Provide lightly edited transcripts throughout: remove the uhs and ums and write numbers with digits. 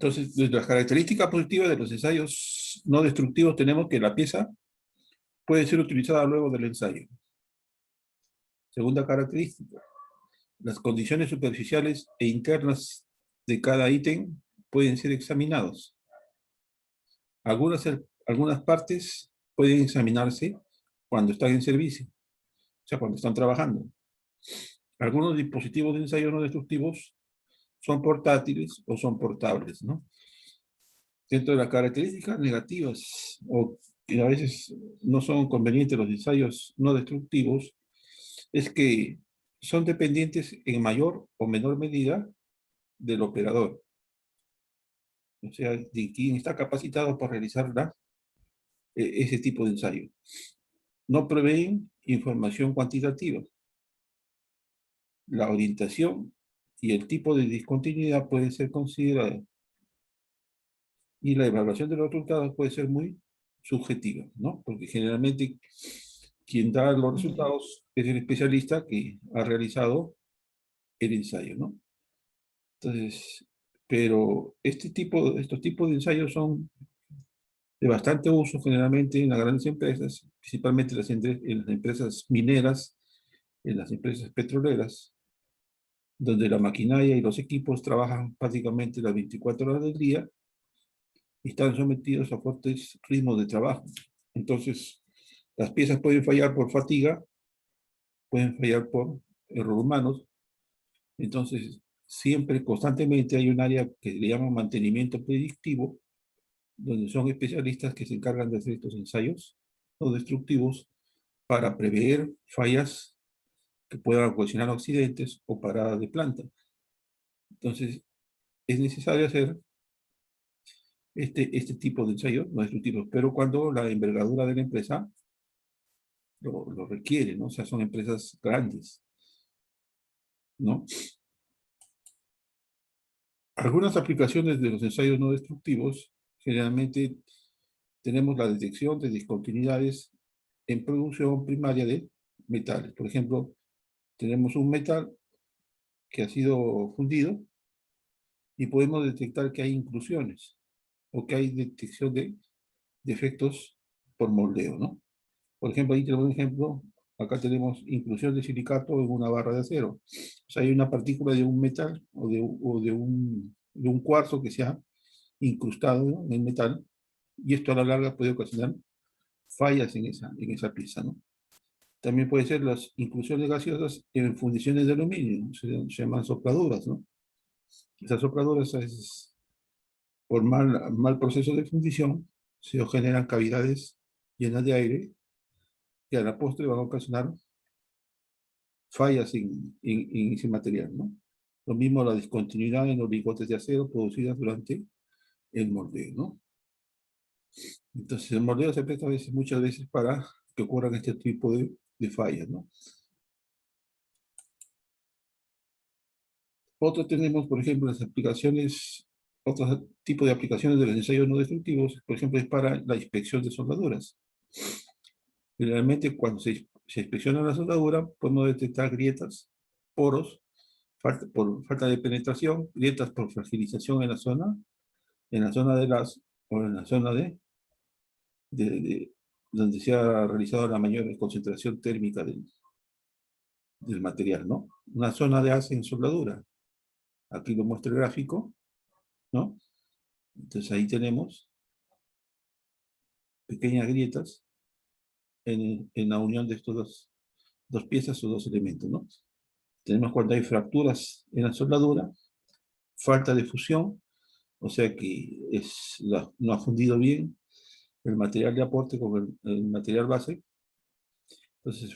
Entonces, desde las características positivas de los ensayos no destructivos tenemos que la pieza puede ser utilizada luego del ensayo. Segunda característica, las condiciones superficiales e internas de cada ítem pueden ser examinados. Algunas partes pueden examinarse cuando están en servicio, o sea, cuando están trabajando. Algunos dispositivos de ensayo no destructivos son portátiles o son portables, ¿no? Dentro de las características negativas, o que a veces no son convenientes los ensayos no destructivos, es que son dependientes en mayor o menor medida del operador. O sea, de quien está capacitado para realizar ese tipo de ensayo. No proveen información cuantitativa. La orientación y el tipo de discontinuidad pueden ser considerados. Y la evaluación de los resultados puede ser muy subjetiva, ¿no? Porque generalmente quien da los resultados es el especialista que ha realizado el ensayo, ¿no? Entonces, pero estos tipos de ensayos son de bastante uso generalmente en las grandes empresas, principalmente en las empresas mineras, en las empresas petroleras, donde la maquinaria y los equipos trabajan prácticamente las 24 horas del día y están sometidos a fuertes ritmos de trabajo. Entonces, las piezas pueden fallar por fatiga, pueden fallar por error humanos. Entonces, siempre, constantemente hay un área que le llaman mantenimiento predictivo, donde son especialistas que se encargan de hacer estos ensayos no destructivos para prever fallas que puedan ocasionar accidentes o paradas de planta. Entonces, es necesario hacer este tipo de ensayos no destructivos, pero cuando la envergadura de la empresa lo requiere, ¿no? O sea, son empresas grandes, ¿no? Algunas aplicaciones de los ensayos no destructivos, generalmente tenemos la detección de discontinuidades en producción primaria de metales. Por ejemplo, tenemos un metal que ha sido fundido y podemos detectar que hay inclusiones o que hay detección de defectos por moldeo, ¿no? Por ejemplo, ahí tenemos un ejemplo, acá tenemos inclusión de silicato en una barra de acero. O sea, hay una partícula de un metal o de un cuarzo que se ha incrustado, ¿no?, en el metal, y esto a la larga puede ocasionar fallas en esa pieza, ¿no? También puede ser las inclusiones gaseosas en fundiciones de aluminio, se llaman sopladuras, ¿no? Esas sopladuras, por mal proceso de fundición, se generan cavidades llenas de aire que a la postre van a ocasionar fallas en ese material, ¿no? Lo mismo la discontinuidad en los lingotes de acero producidas durante el moldeo, ¿no? Entonces el moldeo se presta muchas veces para que ocurran este tipo de fallas, ¿no? Otro tenemos, por ejemplo, las aplicaciones, otro tipo de aplicaciones de los ensayos no destructivos, por ejemplo, es para la inspección de soldaduras. Generalmente cuando se inspecciona la soldadura, podemos detectar grietas, poros, por falta de penetración, grietas por fragilización en la zona de o en la zona de donde se ha realizado la mayor concentración térmica del material, ¿no? Una zona de asa en soldadura. Aquí lo muestra el gráfico, ¿no? Entonces ahí tenemos pequeñas grietas en la unión de estos dos piezas o dos elementos, ¿no? Tenemos cuando hay fracturas en la soldadura, falta de fusión, o sea que no ha fundido bien el material de aporte con el material base, entonces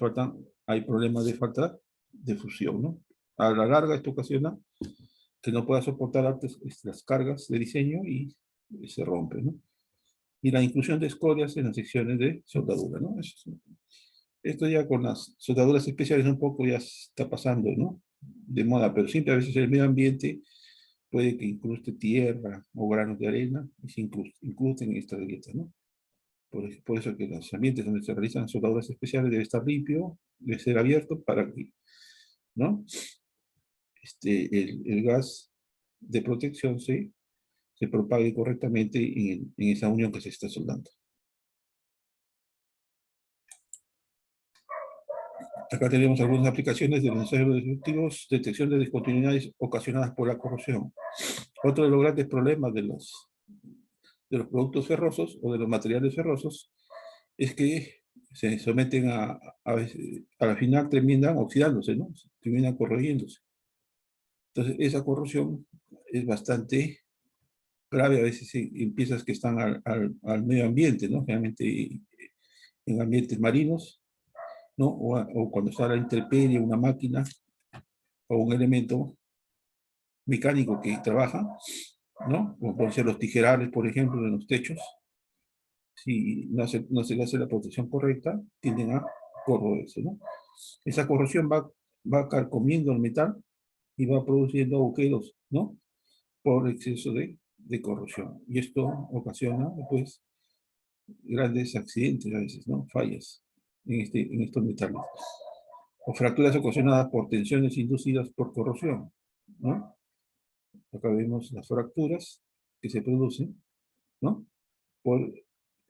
hay problemas de falta de fusión, ¿no? A la larga esto ocasiona que no pueda soportar las cargas de diseño y se rompe, ¿no? Y la inclusión de escorias en las secciones de soldadura, ¿no? Esto ya con las soldaduras especiales un poco ya está pasando, ¿no?, de moda, pero siempre a veces el medio ambiente puede que incruste tierra o granos de arena y se incrusten en estas grietas, ¿no? Por eso que los ambientes donde se realizan soldaduras especiales debe estar limpio, debe ser abierto para que, ¿no?, el gas de protección se propague correctamente en esa unión que se está soldando. Acá tenemos algunas aplicaciones de los ensayos destructivos, detección de discontinuidades ocasionadas por la corrosión. Otro de los grandes problemas de los productos ferrosos o de los materiales ferrosos es que se someten a la final terminan oxidándose, ¿no? Terminan corroyéndose. Entonces, esa corrosión es bastante grave a veces en piezas que están al medio ambiente, ¿no? Generalmente en ambientes marinos, ¿no? O cuando está a la intemperie una máquina o un elemento mecánico que trabaja, ¿no? Como pueden ser los tijerales, por ejemplo, en los techos. Si no se le hace la protección correcta, tienden a corroerse, ¿no? Esa corrosión va carcomiendo el metal y va produciendo agujeros, ¿no? Por exceso de corrosión. Y esto ocasiona, pues, grandes accidentes a veces, ¿no? Fallas en estos metales. O fracturas ocasionadas por tensiones inducidas por corrosión, ¿no? Acá vemos las fracturas que se producen, ¿no? Por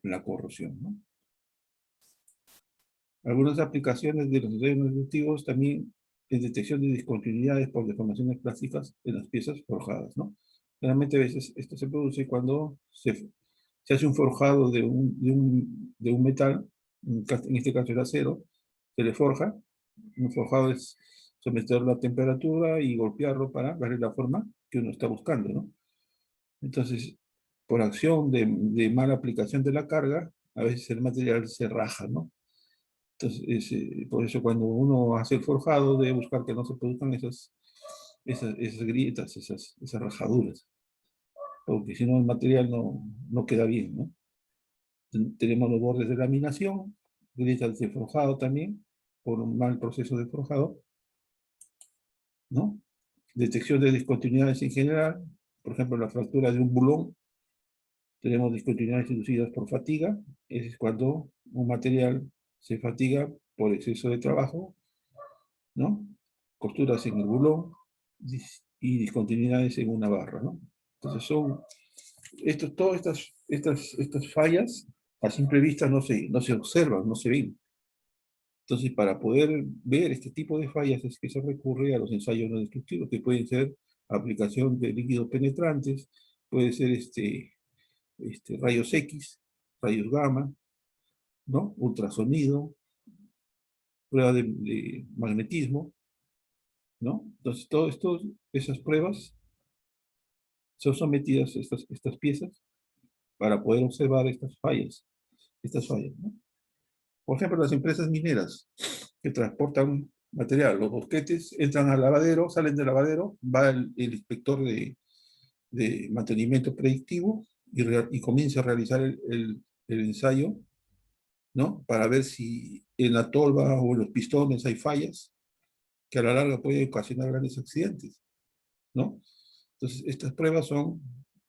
la corrosión, ¿no? Algunas aplicaciones de los ensayos destructivos también es detección de discontinuidades por deformaciones plásticas en las piezas forjadas, ¿no? Generalmente a veces esto se produce cuando se hace un forjado de un metal, en este caso el acero, se le forja. Un forjado es someterlo a temperatura y golpearlo para darle la forma que uno está buscando, ¿no? Entonces, por acción de mala aplicación de la carga, a veces el material se raja, ¿no? Entonces, por eso cuando uno hace el forjado, debe buscar que no se produzcan esas grietas, esas rajaduras, porque si no el material no queda bien, ¿no? Tenemos los bordes de laminación, grietas de forjado también, por un mal proceso de forjado, ¿no? Detección de discontinuidades en general, por ejemplo, la fractura de un bulón, tenemos discontinuidades inducidas por fatiga, es cuando un material se fatiga por exceso de trabajo, ¿no? Costuras en el bulón y discontinuidades en una barra, ¿no? Entonces todas estas fallas a simple vista no se observan, no se ven. Entonces, para poder ver este tipo de fallas es que se recurre a los ensayos no destructivos, que pueden ser aplicación de líquidos penetrantes, puede ser rayos X, rayos gamma, ¿no? Ultrasonido, prueba de magnetismo, ¿no? Entonces, esas pruebas son sometidas a estas piezas para poder observar estas fallas, ¿no? Por ejemplo, las empresas mineras que transportan material, los bosquetes entran al lavadero, salen del lavadero, va el inspector de mantenimiento predictivo y comienza a realizar el ensayo, ¿no? Para ver si en la tolva o en los pistones hay fallas que a la larga pueden ocasionar grandes accidentes, ¿no? Entonces, estas pruebas son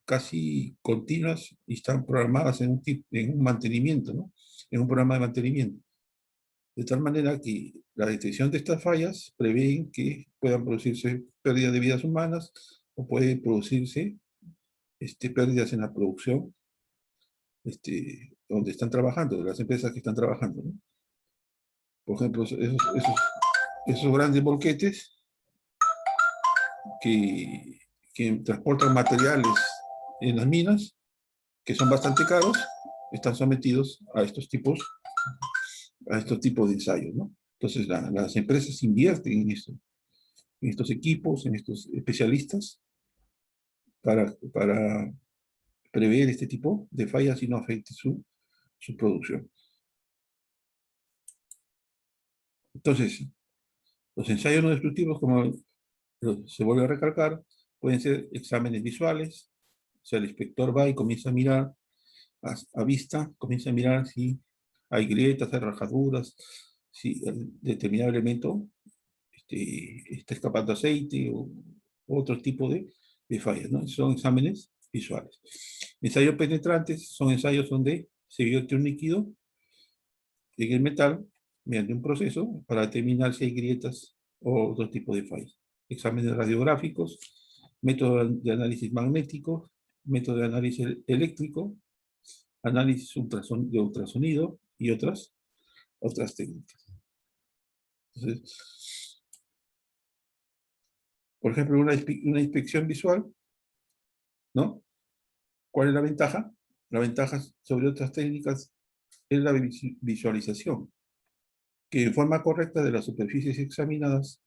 casi continuas y están programadas en un mantenimiento, ¿no? En un programa de mantenimiento. De tal manera que la detección de estas fallas prevé que puedan producirse pérdidas de vidas humanas o puede producirse pérdidas en la producción donde están trabajando, de las empresas que están trabajando, ¿no? Por ejemplo, esos grandes volquetes que transportan materiales en las minas, que son bastante caros, están sometidos a estos tipos de ensayos, ¿no? Entonces, las empresas invierten en estos equipos, en estos especialistas, para prever este tipo de fallas y no afecte su producción. Entonces, los ensayos no destructivos, como se vuelve a recalcar, pueden ser exámenes visuales, o sea, el inspector va y comienza a mirar a vista, comienza a mirar si hay grietas, hay rajaduras, si el determinado elemento está escapando aceite o otro tipo de fallas, ¿no? Son exámenes visuales. Ensayos penetrantes son ensayos donde se vierte un líquido en el metal mediante un proceso para determinar si hay grietas o otro tipo de fallas. Exámenes radiográficos, métodos de análisis magnético, método de análisis eléctrico, análisis de ultrasonido y otras técnicas. Entonces, por ejemplo, una inspección visual, ¿no? ¿Cuál es la ventaja? La ventaja sobre otras técnicas es la visualización, que en forma correcta de las superficies examinadas,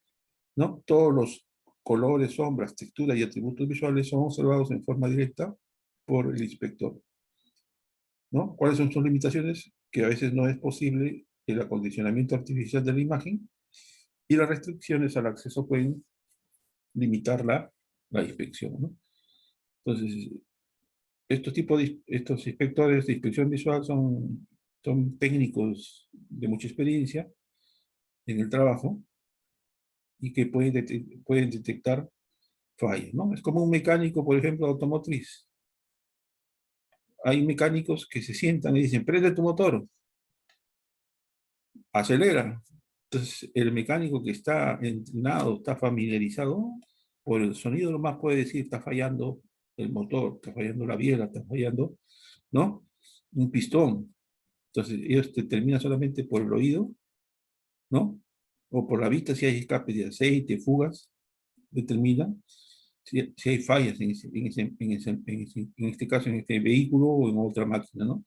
¿no? Todos los colores, sombras, texturas y atributos visuales son observados en forma directa por el inspector, ¿no? ¿Cuáles son sus limitaciones? Que a veces no es posible el acondicionamiento artificial de la imagen y las restricciones al acceso pueden limitar la inspección, ¿no? Entonces, estos inspectores de inspección visual son técnicos de mucha experiencia en el trabajo y que pueden detectar fallas, ¿no? Es como un mecánico, por ejemplo, automotriz. Hay mecánicos que se sientan y dicen, prende tu motor, acelera. Entonces, el mecánico que está entrenado, está familiarizado, por el sonido nomás puede decir, está fallando el motor, está fallando la biela, está fallando, ¿no? Un pistón. Entonces, ellos determinan solamente por el oído, ¿no? O por la vista si hay escapes de aceite, fugas, determinan si hay fallas en este caso, en este vehículo o en otra máquina, ¿no?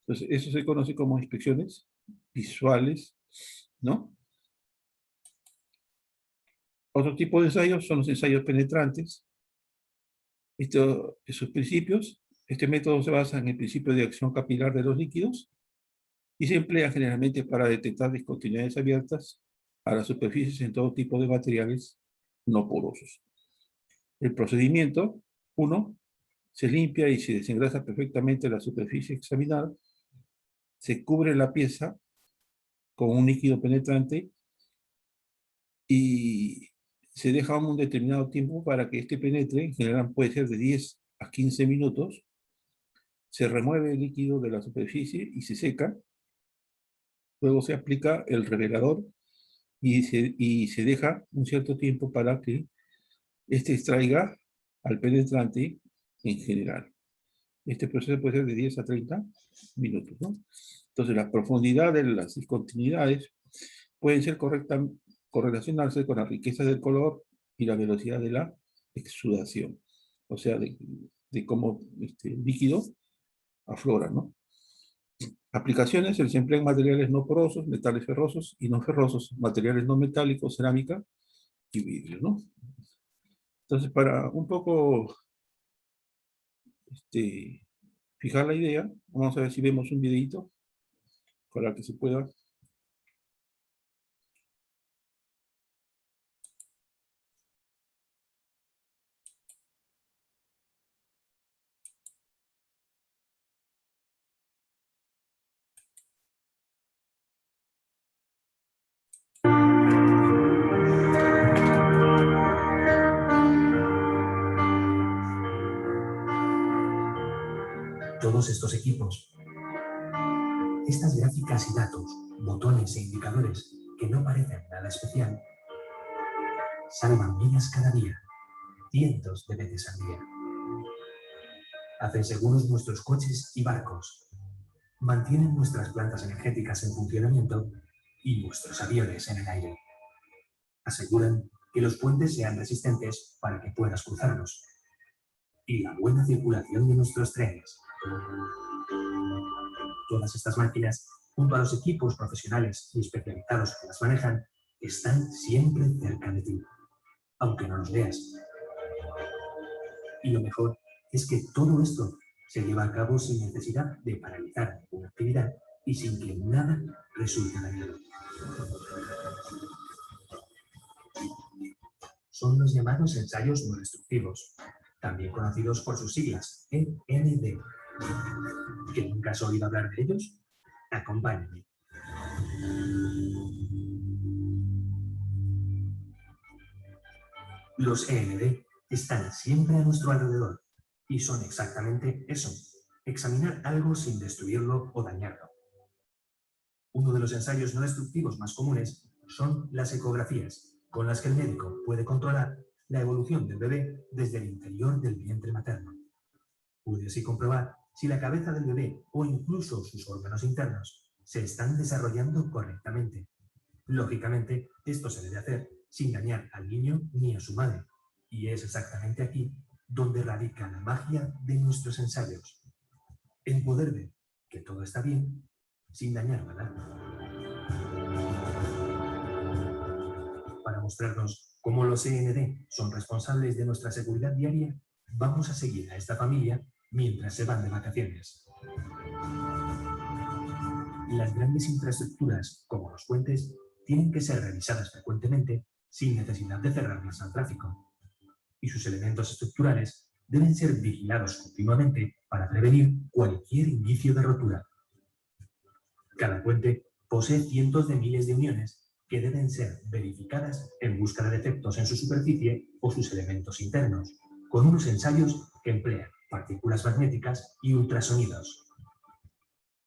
Entonces, eso se conoce como inspecciones visuales, ¿no? Otro tipo de ensayos son los ensayos penetrantes. Esos principios, este método se basa en el principio de acción capilar de los líquidos y se emplea generalmente para detectar discontinuidades abiertas a las superficies en todo tipo de materiales no porosos. El procedimiento, 1, se limpia y se desengrasa perfectamente la superficie examinada, se cubre la pieza con un líquido penetrante y se deja un determinado tiempo para que este penetre, en general puede ser de 10 a 15 minutos, se remueve el líquido de la superficie y se seca, luego se aplica el revelador y se deja un cierto tiempo para que este extraiga al penetrante en general. Este proceso puede ser de 10 a 30 minutos, ¿no? Entonces, la profundidad de las discontinuidades pueden ser correlacionarse con la riqueza del color y la velocidad de la exudación, o sea, de cómo el líquido aflora, ¿no? Aplicaciones, se emplean materiales no porosos, metales ferrosos y no ferrosos, materiales no metálicos, cerámica y vidrio, ¿no? Entonces, para un poco fijar la idea, vamos a ver si vemos un videito para que se pueda. Todos estos equipos, estas gráficas y datos, botones e indicadores que no parecen nada especial, salvan vidas cada día, cientos de veces al día. Hacen seguros nuestros coches y barcos, mantienen nuestras plantas energéticas en funcionamiento y nuestros aviones en el aire. Aseguran que los puentes sean resistentes para que puedas cruzarlos y la buena circulación de nuestros trenes. Todas estas máquinas, junto a los equipos profesionales y especializados que las manejan, están siempre cerca de ti, aunque no los veas. Y lo mejor es que todo esto se lleva a cabo sin necesidad de paralizar ninguna actividad y sin que nada resulte dañado. Son los llamados ensayos no destructivos, también conocidos por sus siglas, END. ¿Que nunca has oído hablar de ellos? Acompáñame. Los END están siempre a nuestro alrededor y son exactamente eso, examinar algo sin destruirlo o dañarlo. Uno de los ensayos no destructivos más comunes son las ecografías, con las que el médico puede controlar la evolución del bebé desde el interior del vientre materno. Puede así comprobar si la cabeza del bebé o incluso sus órganos internos se están desarrollando correctamente. Lógicamente, esto se debe hacer sin dañar al niño ni a su madre. Y es exactamente aquí donde radica la magia de nuestros ensayos. En poder ver que todo está bien sin dañar nada. Para mostrarnos cómo los END son responsables de nuestra seguridad diaria, vamos a seguir a esta familia mientras se van de vacaciones. Las grandes infraestructuras, como los puentes, tienen que ser revisadas frecuentemente sin necesidad de cerrarlas al tráfico. Y sus elementos estructurales deben ser vigilados continuamente para prevenir cualquier indicio de rotura. Cada puente posee cientos de miles de uniones que deben ser verificadas en busca de defectos en su superficie o sus elementos internos, con unos ensayos que emplean partículas magnéticas y ultrasonidos.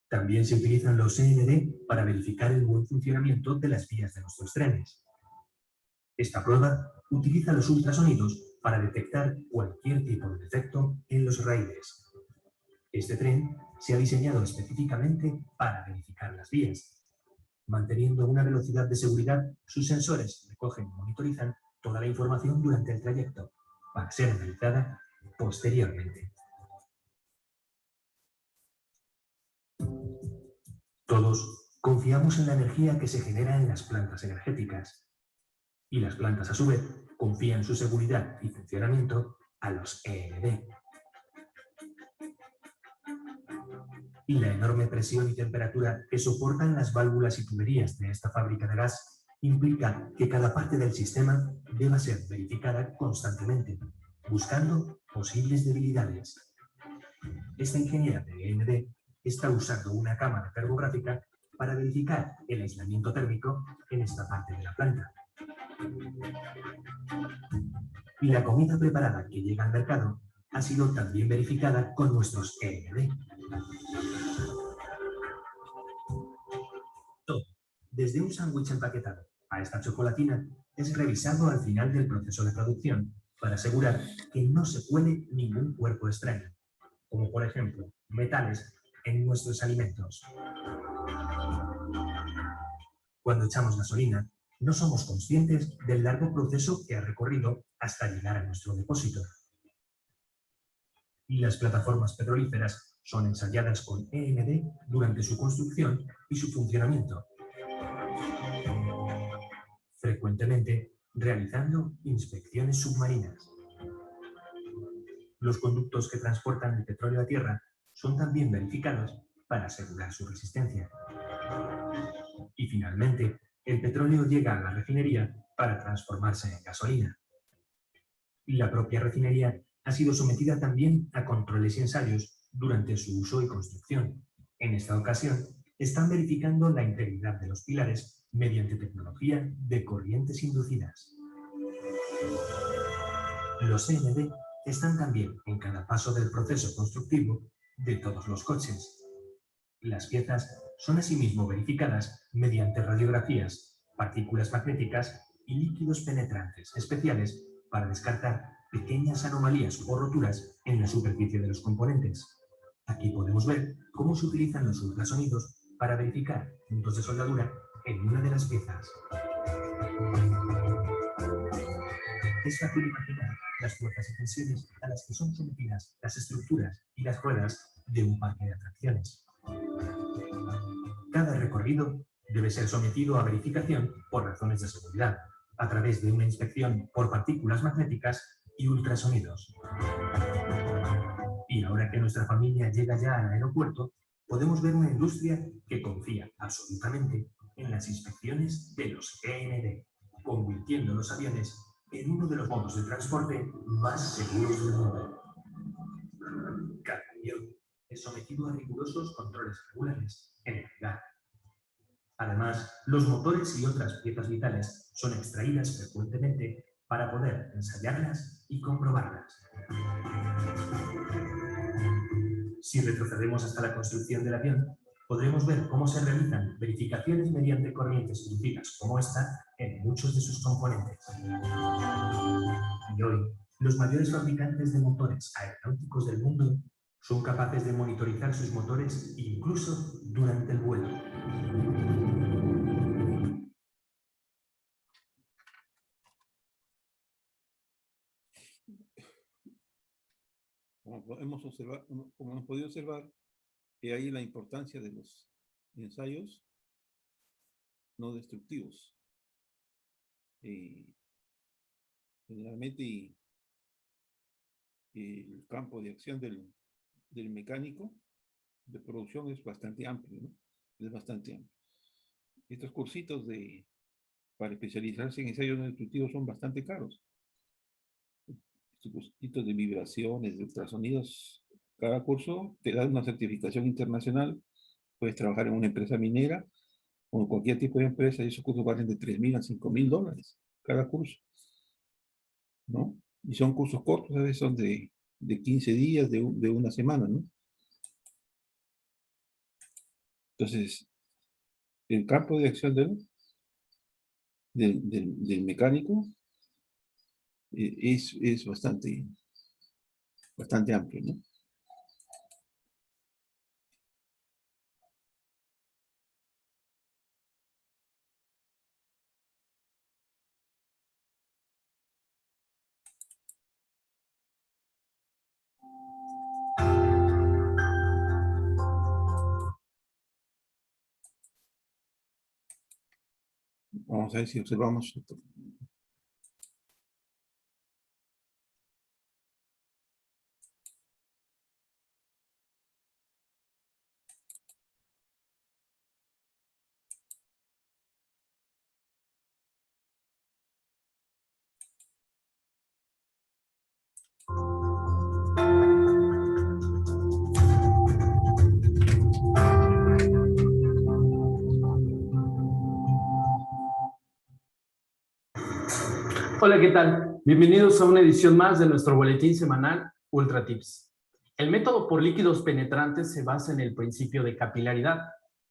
También se utilizan los END para verificar el buen funcionamiento de las vías de nuestros trenes. Esta prueba utiliza los ultrasonidos para detectar cualquier tipo de defecto en los raíles. Este tren se ha diseñado específicamente para verificar las vías. Manteniendo una velocidad de seguridad, sus sensores recogen y monitorizan toda la información durante el trayecto, para ser analizada posteriormente. Todos confiamos en la energía que se genera en las plantas energéticas. Y las plantas, a su vez, confían su seguridad y funcionamiento a los END. Y la enorme presión y temperatura que soportan las válvulas y tuberías de esta fábrica de gas implica que cada parte del sistema deba ser verificada constantemente, buscando posibles debilidades. Esta ingeniera de END está usando una cámara termográfica para verificar el aislamiento térmico en esta parte de la planta. Y la comida preparada que llega al mercado ha sido también verificada con nuestros END. Todo, desde un sándwich empaquetado a esta chocolatina, es revisado al final del proceso de producción para asegurar que no se cuele ningún cuerpo extraño, como por ejemplo metales en nuestros alimentos. Cuando echamos gasolina, no somos conscientes del largo proceso que ha recorrido hasta llegar a nuestro depósito. Y las plataformas petrolíferas son ensayadas con END durante su construcción y su funcionamiento, frecuentemente realizando inspecciones submarinas. Los conductos que transportan el petróleo a tierra son también verificados para asegurar su resistencia. Y finalmente, el petróleo llega a la refinería para transformarse en gasolina. Y la propia refinería ha sido sometida también a controles y ensayos durante su uso y construcción. En esta ocasión, están verificando la integridad de los pilares mediante tecnología de corrientes inducidas. Los END están también en cada paso del proceso constructivo de todos los coches. Las piezas son asimismo verificadas mediante radiografías, partículas magnéticas y líquidos penetrantes especiales para descartar pequeñas anomalías o roturas en la superficie de los componentes. Aquí podemos ver cómo se utilizan los ultrasonidos para verificar puntos de soldadura en una de las piezas. Es fácil imaginar las fuerzas y tensiones a las que son sometidas las estructuras y las ruedas de un parque de atracciones. Cada recorrido debe ser sometido a verificación por razones de seguridad, a través de una inspección por partículas magnéticas y ultrasonidos. Y ahora que nuestra familia llega ya al aeropuerto, podemos ver una industria que confía absolutamente en las inspecciones de los END, convirtiendo los aviones en uno de los modos de transporte más seguros del mundo. Cada avión es sometido a rigurosos controles regulares en el hangar. Además, los motores y otras piezas vitales son extraídas frecuentemente para poder ensayarlas y comprobarlas. Si retrocedemos hasta la construcción del avión, podremos ver cómo se realizan verificaciones mediante corrientes inducidas como esta en muchos de sus componentes. Y hoy, los mayores fabricantes de motores aeronáuticos del mundo Son capaces de monitorizar sus motores incluso durante el vuelo. Como hemos podido observar, que hay la importancia de los ensayos no destructivos. Generalmente el campo de acción del mecánico de producción es bastante amplio, ¿no? Es bastante amplio. Estos cursitos para especializarse en ensayos no destructivos son bastante caros. Estos cursitos de vibraciones, de ultrasonidos, cada curso te da una certificación internacional. Puedes trabajar en una empresa minera o en cualquier tipo de empresa y esos cursos valen de $3,000 a $5,000 cada curso, ¿no? Y son cursos cortos, a veces son de 15 días, de una semana, ¿no? Entonces, el campo de acción del mecánico es bastante amplio, ¿no? Vamos a ver si observamos esto. Hola, ¿qué tal? Bienvenidos a una edición más de nuestro boletín semanal Ultra Tips. El método por líquidos penetrantes se basa en el principio de capilaridad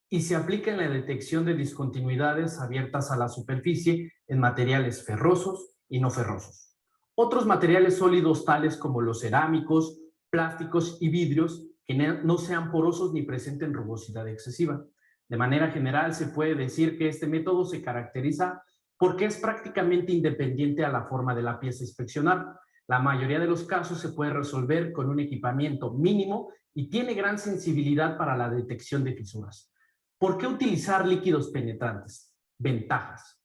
y se aplica en la detección de discontinuidades abiertas a la superficie en materiales ferrosos y no ferrosos. Otros materiales sólidos tales como los cerámicos, plásticos y vidrios que no sean porosos ni presenten rugosidad excesiva. De manera general, se puede decir que este método se caracteriza porque es prácticamente independiente a la forma de la pieza a inspeccionar. La mayoría de los casos se puede resolver con un equipamiento mínimo y tiene gran sensibilidad para la detección de fisuras. ¿Por qué utilizar líquidos penetrantes? Ventajas.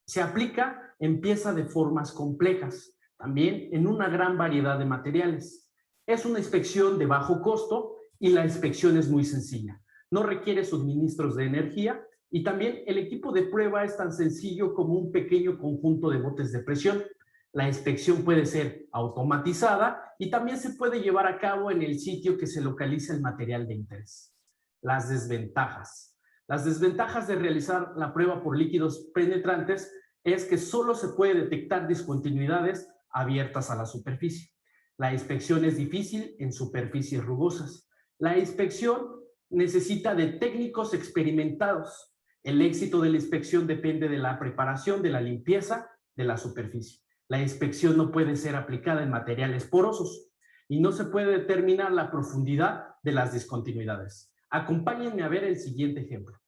Se aplica en piezas de formas complejas, también en una gran variedad de materiales. Es una inspección de bajo costo y la inspección es muy sencilla. No requiere suministros de energía y también el equipo de prueba es tan sencillo como un pequeño conjunto de botes de presión. La inspección puede ser automatizada y también se puede llevar a cabo en el sitio que se localiza el material de interés. Las desventajas. Las desventajas de realizar la prueba por líquidos penetrantes es que solo se puede detectar discontinuidades abiertas a la superficie. La inspección es difícil en superficies rugosas. La inspección necesita de técnicos experimentados. El éxito de la inspección depende de la preparación de la limpieza de la superficie. La inspección no puede ser aplicada en materiales porosos y no se puede determinar la profundidad de las discontinuidades. Acompáñenme a ver el siguiente ejemplo.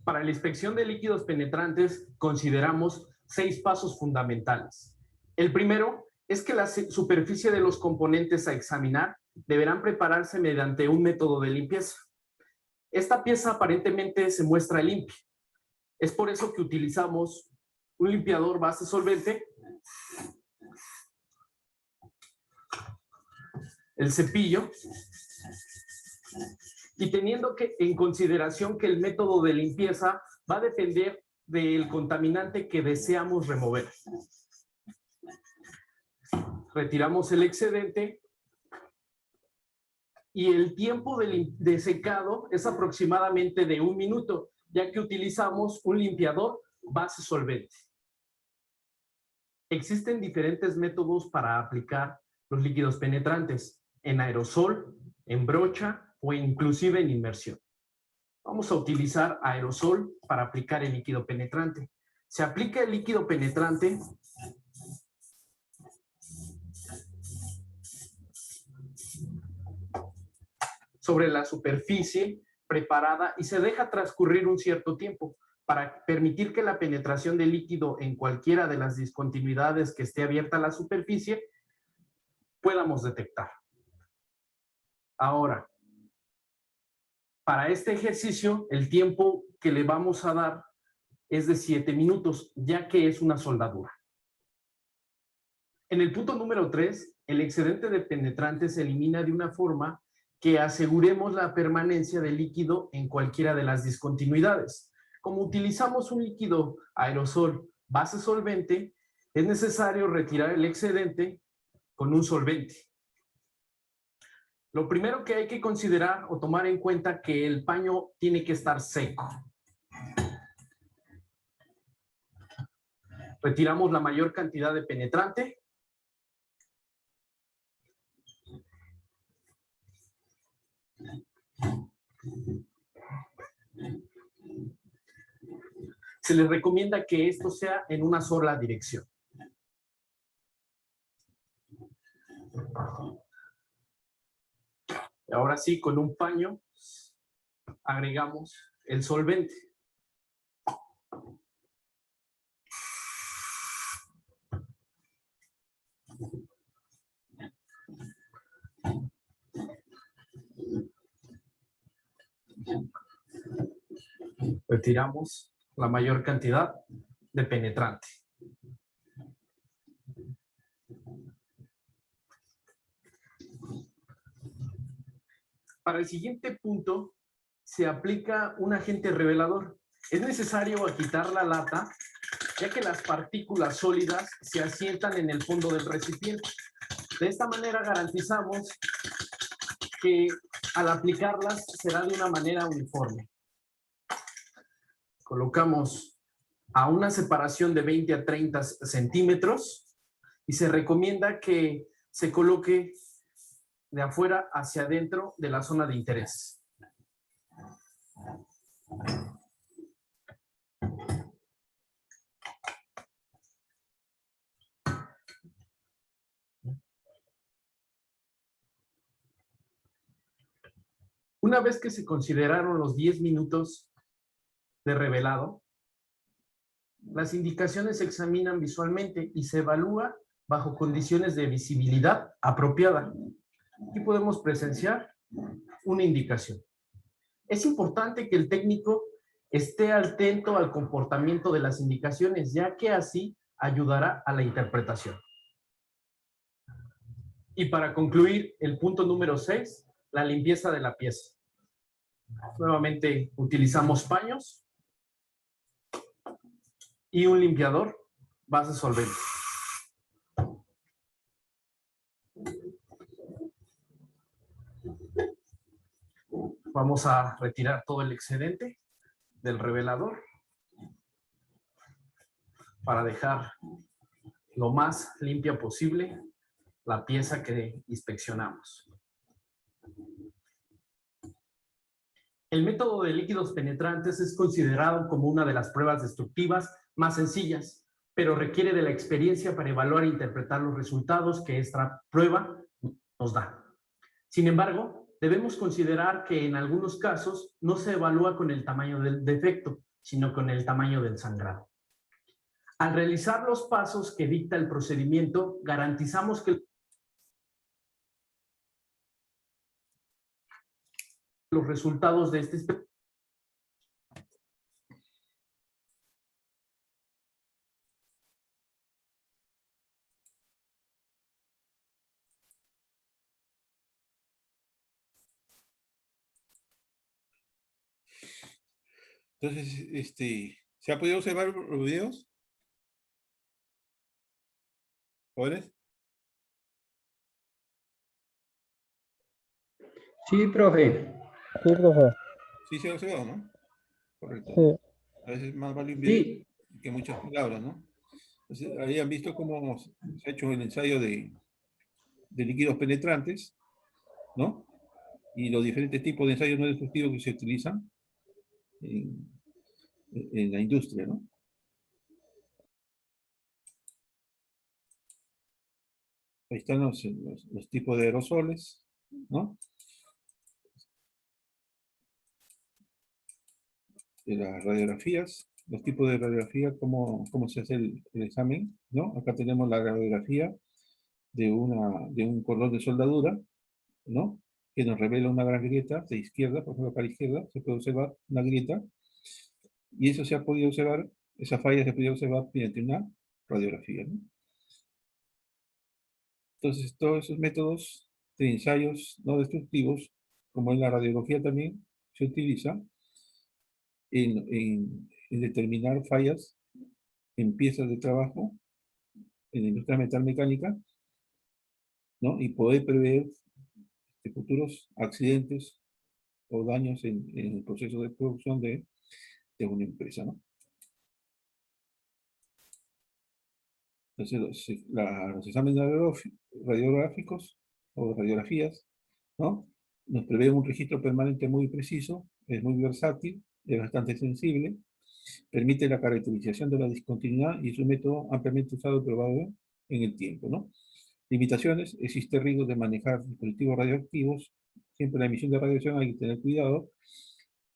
Para la inspección de líquidos penetrantes consideramos 6 pasos fundamentales. El primero es que la superficie de los componentes a examinar deberán prepararse mediante un método de limpieza. Esta pieza aparentemente se muestra limpia. Es por eso que utilizamos un limpiador base solvente, el cepillo, y teniendo en consideración que el método de limpieza va a depender del contaminante que deseamos remover. Retiramos el excedente y el tiempo de secado es aproximadamente de 1 minuto, ya que utilizamos un limpiador base solvente. Existen diferentes métodos para aplicar los líquidos penetrantes, en aerosol, en brocha o inclusive en inmersión. Vamos a utilizar aerosol para aplicar el líquido penetrante. Se aplica el líquido penetrante sobre la superficie preparada y se deja transcurrir un cierto tiempo para permitir que la penetración del líquido en cualquiera de las discontinuidades que esté abierta a la superficie podamos detectar. Ahora, para este ejercicio, el tiempo que le vamos a dar es de 7 minutos, ya que es una soldadura. En el punto número 3, el excedente de penetrante se elimina de una forma que aseguremos la permanencia del líquido en cualquiera de las discontinuidades. Como utilizamos un líquido aerosol base solvente, es necesario retirar el excedente con un solvente. Lo primero que hay que considerar o tomar en cuenta que el paño tiene que estar seco. Retiramos la mayor cantidad de penetrante. Se les recomienda que esto sea en una sola dirección. Y ahora sí, con un paño agregamos el solvente. Retiramos la mayor cantidad de penetrante. Para el siguiente punto, se aplica un agente revelador. Es necesario quitar la lata, ya que las partículas sólidas se asientan en el fondo del recipiente. De esta manera garantizamos que al aplicarlas será de una manera uniforme. Colocamos a una separación de 20 a 30 centímetros y se recomienda que se coloque de afuera hacia adentro de la zona de interés. Una vez que se consideraron los 10 minutos de revelado, las indicaciones se examinan visualmente y se evalúa bajo condiciones de visibilidad apropiada. Aquí podemos presenciar una indicación. Es importante que el técnico esté atento al comportamiento de las indicaciones, ya que así ayudará a la interpretación. Y para concluir, el punto número 6, la limpieza de la pieza. Nuevamente utilizamos paños y un limpiador base solvente. Vamos a retirar todo el excedente del revelador para dejar lo más limpia posible la pieza que inspeccionamos. El método de líquidos penetrantes es considerado como una de las pruebas destructivas más sencillas, pero requiere de la experiencia para evaluar e interpretar los resultados que esta prueba nos da. Sin embargo, debemos considerar que en algunos casos no se evalúa con el tamaño del defecto, sino con el tamaño del sangrado. Al realizar los pasos que dicta el procedimiento, garantizamos que los resultados de este Entonces, ¿se ha podido observar los videos? ¿Jóvenes? Sí, profe. Sí, profe. Sí, se ha observado, ¿no? Correcto. Sí. A veces más vale un video Sí, que muchas palabras, ¿no? Entonces, ahí han visto cómo se ha hecho el ensayo de líquidos penetrantes, ¿no? Y los diferentes tipos de ensayos no destructivos que se utilizan en la industria, ¿no? Ahí están los tipos de aerosoles, ¿no? las radiografías, los tipos de radiografía, cómo se hace el examen, ¿no? Acá tenemos la radiografía de un cordón de soldadura, ¿no? Que nos revela una gran grieta de izquierda, por ejemplo, para la izquierda, se puede observar una grieta, y eso se ha podido observar, esa falla se ha podido observar mediante una radiografía, ¿no? Entonces, todos esos métodos de ensayos no destructivos, como en la radiología también, se utiliza en determinar fallas en piezas de trabajo en la industria metalmecánica, ¿no? Y poder prever futuros accidentes o daños en el proceso de producción de una empresa, ¿no? Entonces, los exámenes radiográficos o radiografías, ¿no? Nos prevé un registro permanente muy preciso, es muy versátil, es bastante sensible, permite la caracterización de la discontinuidad y es un método ampliamente usado y probado en el tiempo, ¿no? Limitaciones: existe riesgo de manejar dispositivos radioactivos, siempre la emisión de radiación hay que tener cuidado,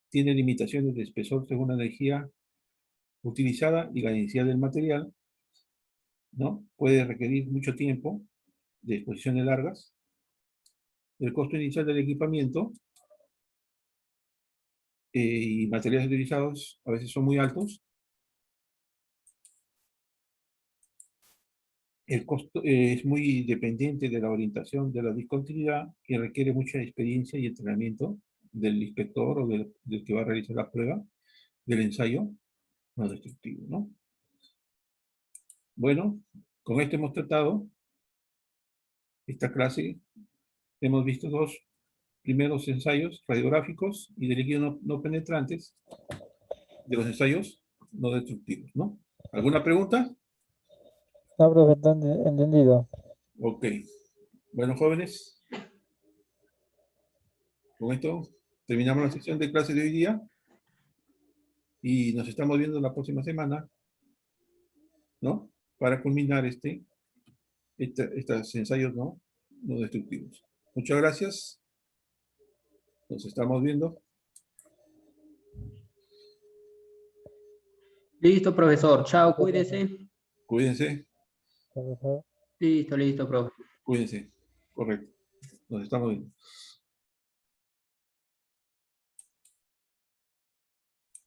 tiene limitaciones de espesor según la energía utilizada y la densidad del material, ¿no? Puede requerir mucho tiempo de exposiciones largas. El costo inicial del equipamiento y materiales utilizados a veces son muy altos. El costo es muy dependiente de la orientación de la discontinuidad y requiere mucha experiencia y entrenamiento del inspector o del que va a realizar la prueba del ensayo no destructivo, ¿no? Bueno, con esto hemos tratado esta clase. Hemos visto dos primeros ensayos radiográficos y de líquidos no penetrantes de los ensayos no destructivos, ¿no? ¿Alguna pregunta? No, profe, entendido. Ok. Bueno, jóvenes, con esto terminamos la sesión de clase de hoy día y nos estamos viendo la próxima semana, ¿no? Para culminar estos ensayos no destructivos. Muchas gracias. Nos estamos viendo. Listo, profesor. Chao, cuídese. Cuídense. Profesor. Listo, profe. Cuídense. Correcto. Nos estamos viendo.